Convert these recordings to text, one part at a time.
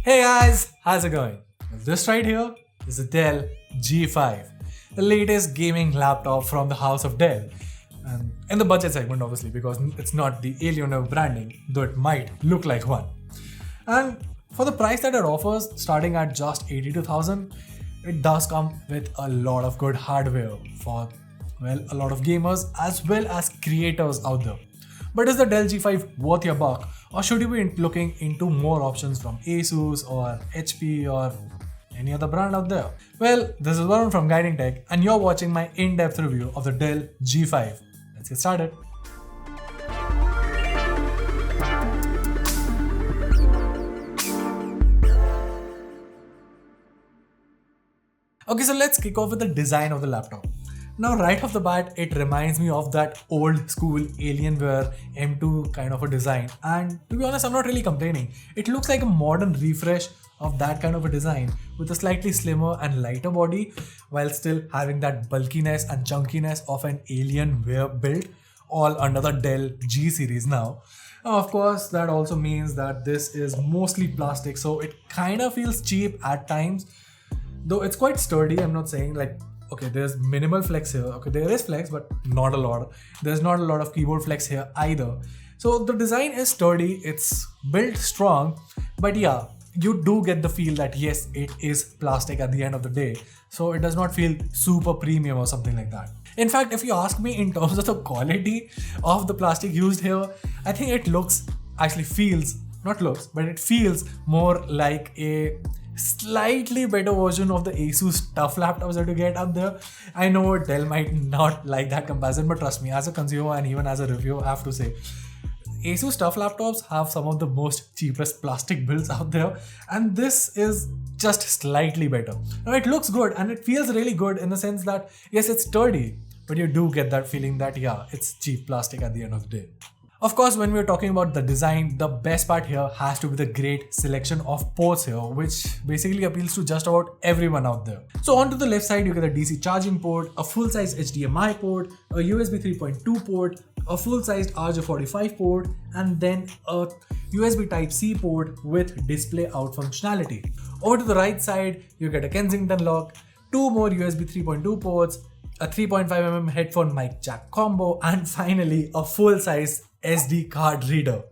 Hey guys, how's it going? This right here is the Dell G5, the latest gaming laptop from the house of Dell. And in the budget segment, obviously, because it's not the Alienware branding, though it might look like one. And for the price that it offers, starting at just 82,000, it does come with a lot of good hardware for, well, a lot of gamers as well as creators out there. But is the Dell G5 worth your buck, or should you be looking into more options from Asus or HP or any other brand out there? Well, this is Varun from Guiding Tech, and you're watching my in-depth review of the Dell G5. Let's get started. Okay, so let's kick off with the design of the laptop. Now, right off the bat, it reminds me of that old school Alienware M2 kind of a design. And to be honest, I'm not really complaining. It looks like a modern refresh of that kind of a design with a slightly slimmer and lighter body while still having that bulkiness and chunkiness of an Alienware build, all under the Dell G series now. Now, of course, that also means that this is mostly plastic, so it kind of feels cheap at times. Though it's quite sturdy. I'm not saying like, okay, there's minimal flex here. Okay, there is flex, but not a lot. There's not a lot of keyboard flex here either. So the design is sturdy, it's built strong, but yeah, you do get the feel that yes, it is plastic at the end of the day. So it does not feel super premium or something like that. In fact, if you ask me in terms of the quality of the plastic used here, I think it feels more like a slightly better version of the Asus tough laptops that you get out there. I know Dell might not like that comparison, but trust me, as a consumer and even as a reviewer, I have to say, Asus tough laptops have some of the most cheapest plastic builds out there, and this is just slightly better. Now it looks good and it feels really good in the sense that yes, it's sturdy, but you do get that feeling that yeah, it's cheap plastic at the end of the day. Of course, when we're talking about the design, the best part here has to be the great selection of ports here, which basically appeals to just about everyone out there. So onto the left side, you get a DC charging port, a full-size HDMI port, a USB 3.2 port, a full-sized RJ45 port, and then a USB Type-C port with display out functionality. Over to the right side, you get a Kensington lock, two more USB 3.2 ports, a 3.5mm headphone mic jack combo, and finally a full-size SD card reader.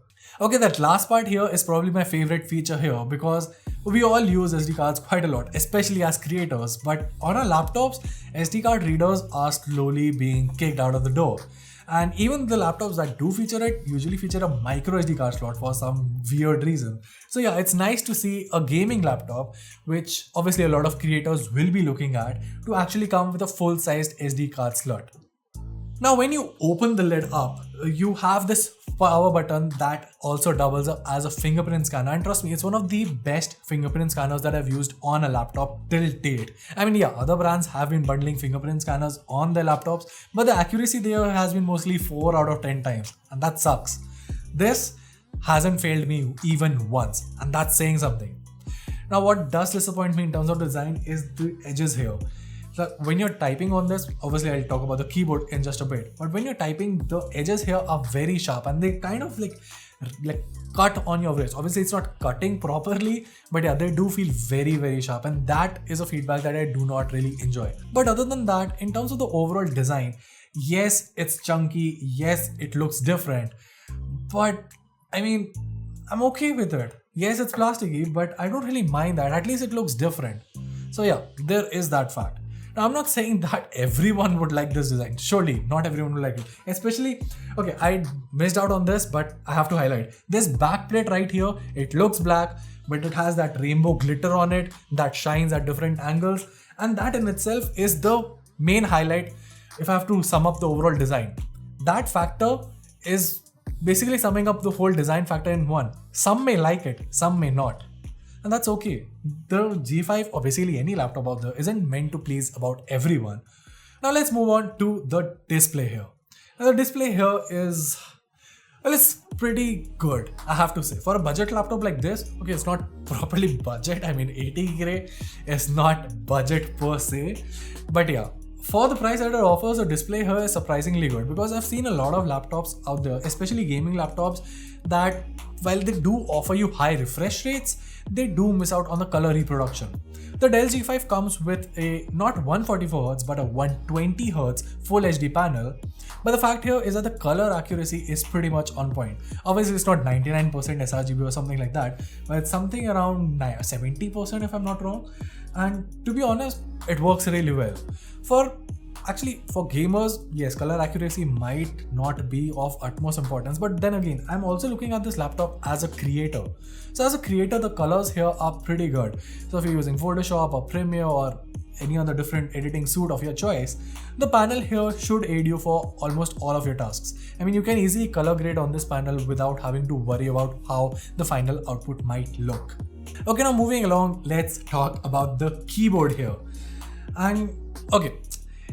Okay, that last part here is probably my favorite feature here because we all use SD cards quite a lot, especially as creators, but on our laptops, SD card readers are slowly being kicked out of the door. And even the laptops that do feature it usually feature a micro SD card slot for some weird reason. So yeah, it's nice to see a gaming laptop, which obviously a lot of creators will be looking at, to actually come with a full-sized SD card slot. Now, when you open the lid up, you have this power button that also doubles up as a fingerprint scanner. And trust me, it's one of the best fingerprint scanners that I've used on a laptop till date. I mean, yeah, other brands have been bundling fingerprint scanners on their laptops, but the accuracy there has been mostly 4 out of 10 times. And that sucks. This hasn't failed me even once. And that's saying something. Now, what does disappoint me in terms of design is the edges here. So when you're typing on this, obviously I'll talk about the keyboard in just a bit, but when you're typing, the edges here are very sharp and they kind of like cut on your wrist. Obviously it's not cutting properly, but yeah, they do feel very, very sharp, and that is a feedback that I do not really enjoy. But other than that, in terms of the overall design, yes, it's chunky, yes, it looks different, but I mean, I'm okay with it. Yes, it's plasticky, but I don't really mind that. At least it looks different. So yeah, there is that fact. Now, I'm not saying that everyone would like this design. Surely, not everyone would like it. Especially, okay, I missed out on this, but I have to highlight. This backplate right here, it looks black, but it has that rainbow glitter on it that shines at different angles. And that in itself is the main highlight if I have to sum up the overall design. That factor is basically summing up the whole design factor in one. Some may like it, some may not. And that's okay. The G5 or basically any laptop out there isn't meant to please about everyone. Now let's move on to the display here. Now the display here is, well, it's pretty good, I have to say. For a budget laptop like this, okay, it's not properly budget. I mean, 80 gray is not budget per se. But yeah, for the price that it offers, the display here is surprisingly good because I've seen a lot of laptops out there, especially gaming laptops, that while they do offer you high refresh rates, they do miss out on the color reproduction. The Dell G5 comes with a not 144Hz but a 120Hz Full HD panel, but the fact here is that the color accuracy is pretty much on point. Obviously it's not 99% sRGB or something like that, but it's something around 70% if I'm not wrong, and to be honest, it works really well. For gamers, yes, color accuracy might not be of utmost importance, but then again, I'm also looking at this laptop as a creator. So as a creator, the colors here are pretty good. So if you're using Photoshop or Premiere or any other different editing suite of your choice, the panel here should aid you for almost all of your tasks. I mean, you can easily color grade on this panel without having to worry about how the final output might look. Okay, now moving along, let's talk about the keyboard here. And okay,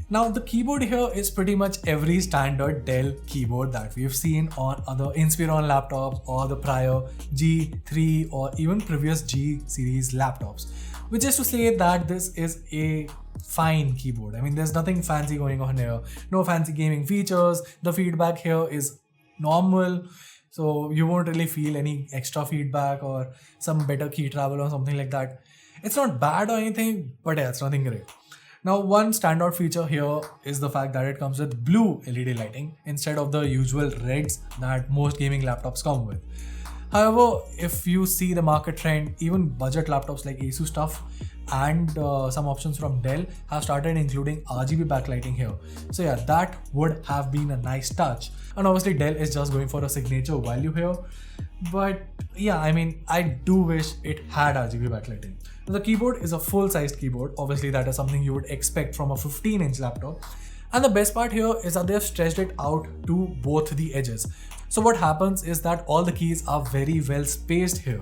now the keyboard here is pretty much every standard Dell keyboard that we've seen on other Inspiron laptops or the prior G3 or even previous G series laptops, which is to say that this is a fine keyboard. I mean, there's nothing fancy going on here, no fancy gaming features. The feedback here is normal, so you won't really feel any extra feedback or some better key travel or something like that. It's not bad or anything, but yeah, it's nothing great. Now, one standout feature here is the fact that it comes with blue LED lighting instead of the usual reds that most gaming laptops come with. However, if you see the market trend, even budget laptops like Asus stuff and some options from Dell have started including RGB backlighting here. So yeah, that would have been a nice touch. And obviously Dell is just going for a signature value here. But yeah, I mean, I do wish it had RGB backlighting. The keyboard is a full-sized keyboard. Obviously, that is something you would expect from a 15-inch laptop. And the best part here is that they've stretched it out to both the edges. So what happens is that all the keys are very well spaced here,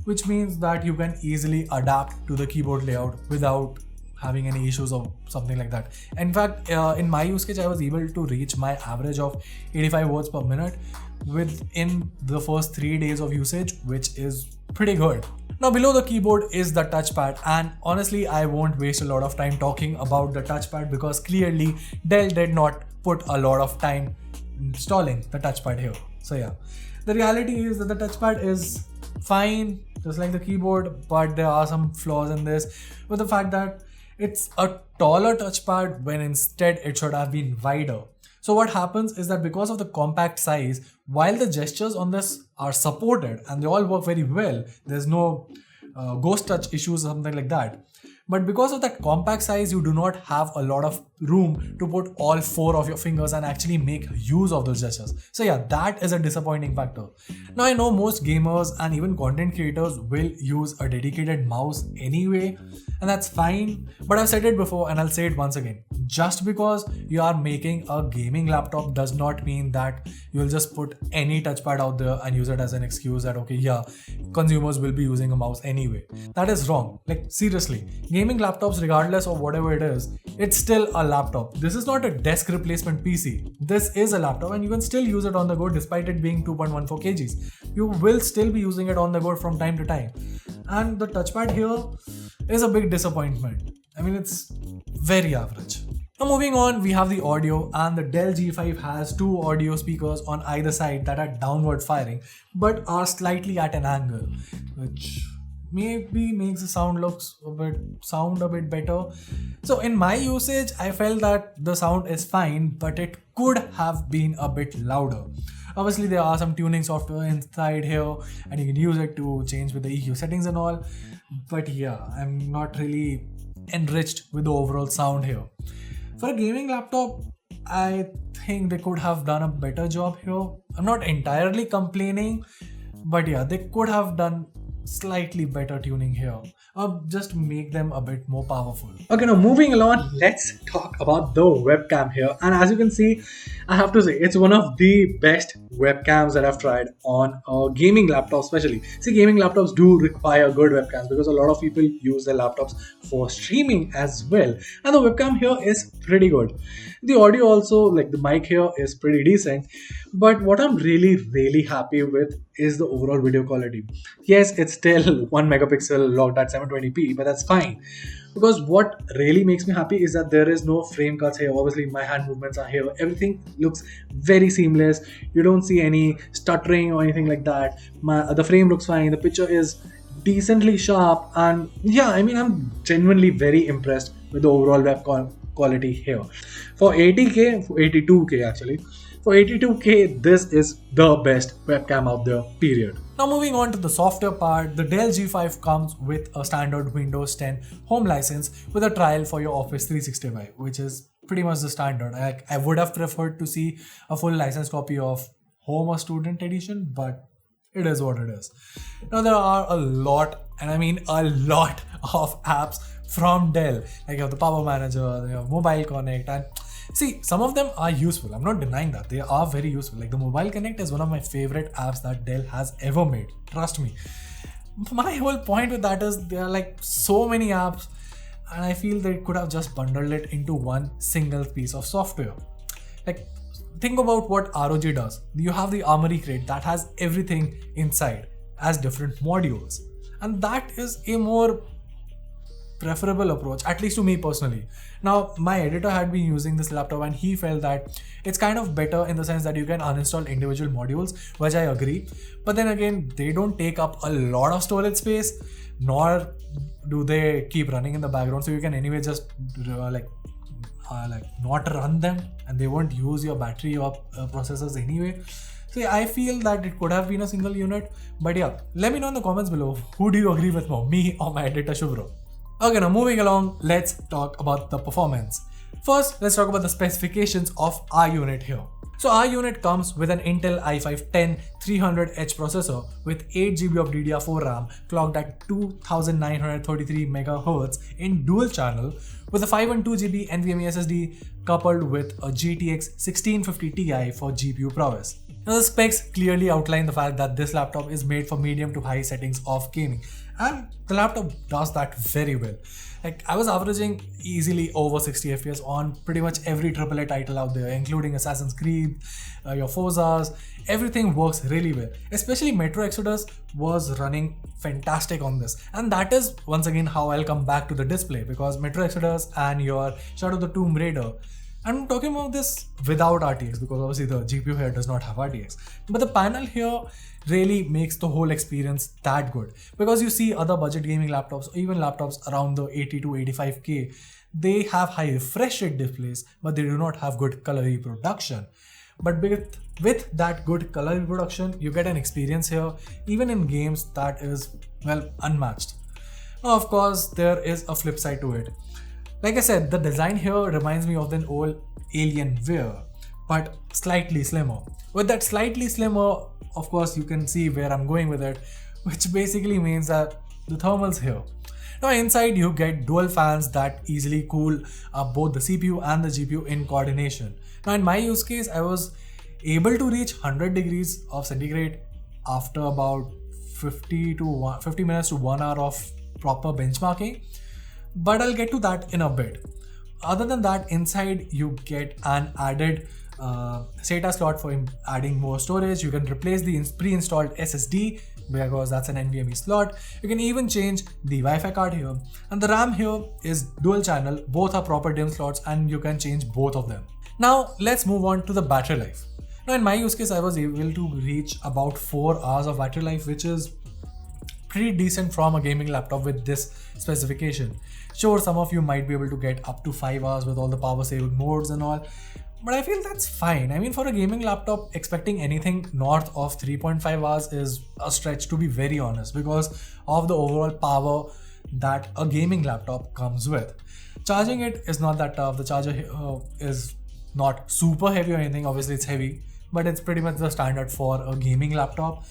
which means that you can easily adapt to the keyboard layout without having any issues or something like that. In fact, in my use case, I was able to reach my average of 85 words per minute within the first 3 days of usage, which is pretty good. Now below the keyboard is the touchpad, and honestly I won't waste a lot of time talking about the touchpad because clearly Dell did not put a lot of time installing the touchpad here. So yeah, the reality is that the touchpad is fine, just like the keyboard, but there are some flaws in this with the fact that it's a taller touchpad when instead it should have been wider. So what happens is that because of the compact size, while the gestures on this are supported and they all work very well, there's no ghost touch issues or something like that. But because of that compact size, you do not have a lot of room to put all 4 of your fingers and actually make use of those gestures. So yeah, that is a disappointing factor. Now I know most gamers and even content creators will use a dedicated mouse anyway, and that's fine. But I've said it before and I'll say it once again. Just because you are making a gaming laptop does not mean that you'll just put any touchpad out there and use it as an excuse that, okay, yeah, consumers will be using a mouse anyway. That is wrong. Like seriously, gaming laptops, regardless of whatever it is, it's still a laptop. This is not a desk replacement PC. This is a laptop and you can still use it on the go despite it being 2.14 kgs. You will still be using it on the go from time to time. And the touchpad here is a big disappointment. I mean, it's very average. Now moving on, we have the audio, and the Dell G5 has 2 audio speakers on either side that are downward firing but are slightly at an angle, which maybe makes the sound a bit better. So in my usage, I felt that the sound is fine, but it could have been a bit louder. Obviously, there are some tuning software inside here and you can use it to change with the EQ settings and all. But yeah, I'm not really enriched with the overall sound here. For a gaming laptop, I think they could have done a better job here. I'm not entirely complaining, but yeah, they could have done slightly better tuning here, or just make them a bit more powerful. Okay, now moving along, let's talk about the webcam here. And as you can see, I have to say it's one of the best webcams that I've tried on a gaming laptop especially. See, gaming laptops do require good webcams because a lot of people use their laptops for streaming as well. And the webcam here is pretty good. The audio also, like the mic here, is pretty decent. But what I'm really, really happy with is the overall video quality. Yes, it's still 1 megapixel locked at 720p, but that's fine. Because what really makes me happy is that there is no frame cuts here. Obviously, my hand movements are here. Everything looks very seamless. You don't see any stuttering or anything like that. The frame looks fine. The picture is decently sharp. And yeah, I mean, I'm genuinely very impressed with the overall quality here. For 80K, for 82K actually, for 82K, this is the best webcam out there, period. Now moving on to the software part, the Dell G5 comes with a standard Windows 10 home license with a trial for your Office 365, which is pretty much the standard. I would have preferred to see a full license copy of Home or Student Edition, but it is what it is. Now there are a lot, and I mean a lot of apps from Dell. Like you have the Power Manager, you have Mobile Connect, and see, some of them are useful. I'm not denying that. They are very useful. Like the Mobile Connect is one of my favorite apps that Dell has ever made. Trust me. My whole point with that is there are like so many apps, and I feel they could have just bundled it into one single piece of software. Like, think about what ROG does. You have the Armory Crate that has everything inside as different modules. And that is a more preferable approach, at least to me personally. Now, my editor had been using this laptop and he felt that it's kind of better in the sense that you can uninstall individual modules, which I agree. But then again, they don't take up a lot of storage space, nor do they keep running in the background. So you can anyway just not run them, and they won't use your battery or processors anyway. So yeah, I feel that it could have been a single unit. But yeah, let me know in the comments below, who do you agree with more, me or my editor Shubhro? Okay, now moving along, let's talk about the performance. First, let's talk about the specifications of our unit here. So our unit comes with an Intel i5 10300H processor with 8GB of DDR4 RAM clocked at 2933 MHz in dual channel with a 512GB NVMe SSD coupled with a GTX 1650 Ti for GPU prowess. Now the specs clearly outline the fact that this laptop is made for medium to high settings of gaming, and the laptop does that very well. Like I was averaging easily over 60 FPS on pretty much every AAA title out there, including Assassin's Creed, your Forzas. Everything works really well. Especially Metro Exodus was running fantastic on this, and that is once again how I'll come back to the display, because Metro Exodus and your Shadow of the Tomb Raider, I'm talking about this without RTX because obviously the GPU here does not have RTX. But the panel here really makes the whole experience that good, because you see other budget gaming laptops, or even laptops around the 80 to 85K, they have high refresh rate displays, but they do not have good color reproduction. But with that good color reproduction, you get an experience here, even in games, that is, well, unmatched. Now, of course, there is a flip side to it. Like I said, the design here reminds me of an old Alienware, but slightly slimmer. With that slightly slimmer, of course, you can see where I'm going with it, which basically means that the thermals here. Now inside you get dual fans that easily cool both the CPU and the GPU in coordination. Now in my use case, I was able to reach 100 degrees of centigrade after about 50 minutes to 1 hour of proper benchmarking. But I'll get to that in a bit. Other than that, inside you get an added SATA slot for adding more storage. You can replace the pre-installed SSD because that's an NVMe slot. You can even change the Wi-Fi card here. And the RAM here is dual channel. Both are proper DIMM slots and you can change both of them. Now let's move on to the battery life. Now in my use case, I was able to reach about 4 hours of battery life, which is pretty decent from a gaming laptop with this specification. Sure, some of you might be able to get up to 5 hours with all the power saving modes and all, but I feel that's fine. I mean, for a gaming laptop, expecting anything north of 3.5 hours is a stretch, to be very honest, because of the overall power that a gaming laptop comes with. Charging it is not that tough. The charger is not super heavy or anything. Obviously it's heavy, but it's pretty much the standard for a gaming laptop.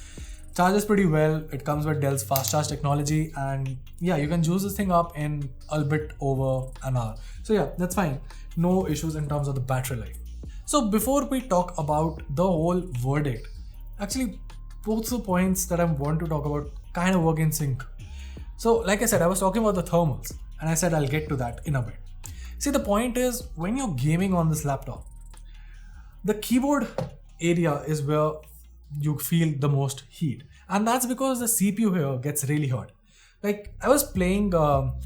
Charges pretty well. It comes with Dell's fast charge technology, and yeah, you can juice this thing up in a bit over an hour. So yeah, that's fine. No issues in terms of the battery life. So before we talk about the whole verdict, actually both the points that I want to talk about kind of work in sync. So like I said, I was talking about the thermals, and I said I'll get to that in a bit. See, the point is, when you're gaming on this laptop, the keyboard area is where you feel the most heat, and that's because the CPU here gets really hot. Like I was playing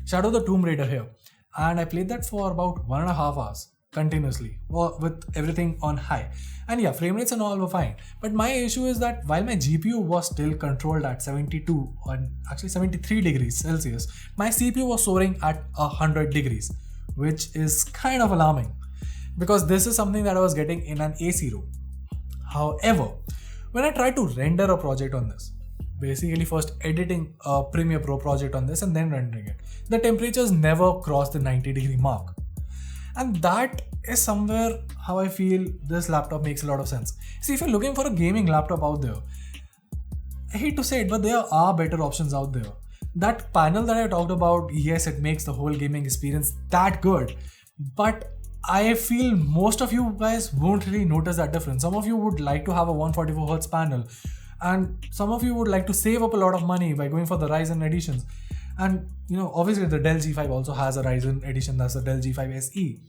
Shadow of the Tomb Raider here, and I played that for about 1.5 hours continuously with everything on high. And yeah, frame rates and all were fine. But my issue is that while my GPU was still controlled at 72 or actually 73 degrees Celsius, my CPU was soaring at 100 degrees, which is kind of alarming because this is something that I was getting in an AC room. However, when I tried to render a project on this, basically first editing a Premiere Pro project on this and then rendering it, the temperatures never crossed the 90-degree mark. And that is somewhere how I feel this laptop makes a lot of sense. See, if you're looking for a gaming laptop out there, I hate to say it, but there are better options out there. That panel that I talked about, yes, it makes the whole gaming experience that good, but I feel most of you guys won't really notice that difference. Some of you would like to have a 144Hz panel, and some of you would like to save up a lot of money by going for the Ryzen editions. And obviously the Dell G5 also has a Ryzen edition, that's the Dell G5 SE.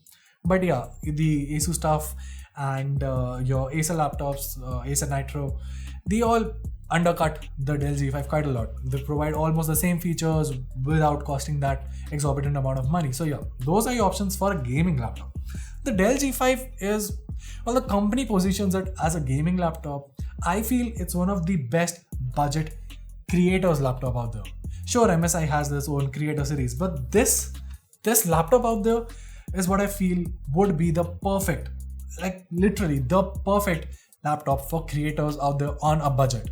But yeah, the ASUS stuff and your Acer laptops, Acer Nitro, they all undercut the Dell G5 quite a lot. They provide almost the same features without costing that exorbitant amount of money. So yeah, those are your options for a gaming laptop. The Dell G5 is, well, the company positions it as a gaming laptop. I feel it's one of the best budget creators laptop out there. Sure, MSI has this own creator series, but this laptop out there is what I feel would be the perfect, like literally the perfect laptop for creators out there on a budget.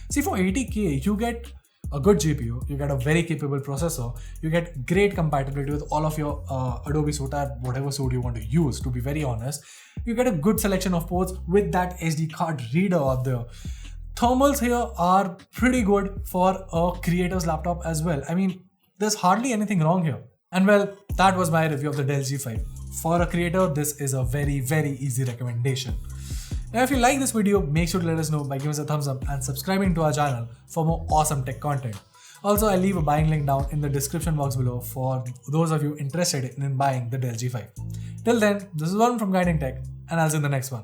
See, for 80K, you get a good GPU, you get a very capable processor, you get great compatibility with all of your Adobe suite or whatever suite you want to use, to be very honest. You get a good selection of ports with that SD card reader out there. Thermals here are pretty good for a creator's laptop as well. I mean, there's hardly anything wrong here. And well, that was my review of the Dell G5. For a creator, this is a very, very easy recommendation. Now, if you like this video, make sure to let us know by giving us a thumbs up and subscribing to our channel for more awesome tech content. Also, I'll leave a buying link down in the description box below for those of you interested in buying the Dell G5. Till then, this is Varun from Guiding Tech, and I'll see you in the next one.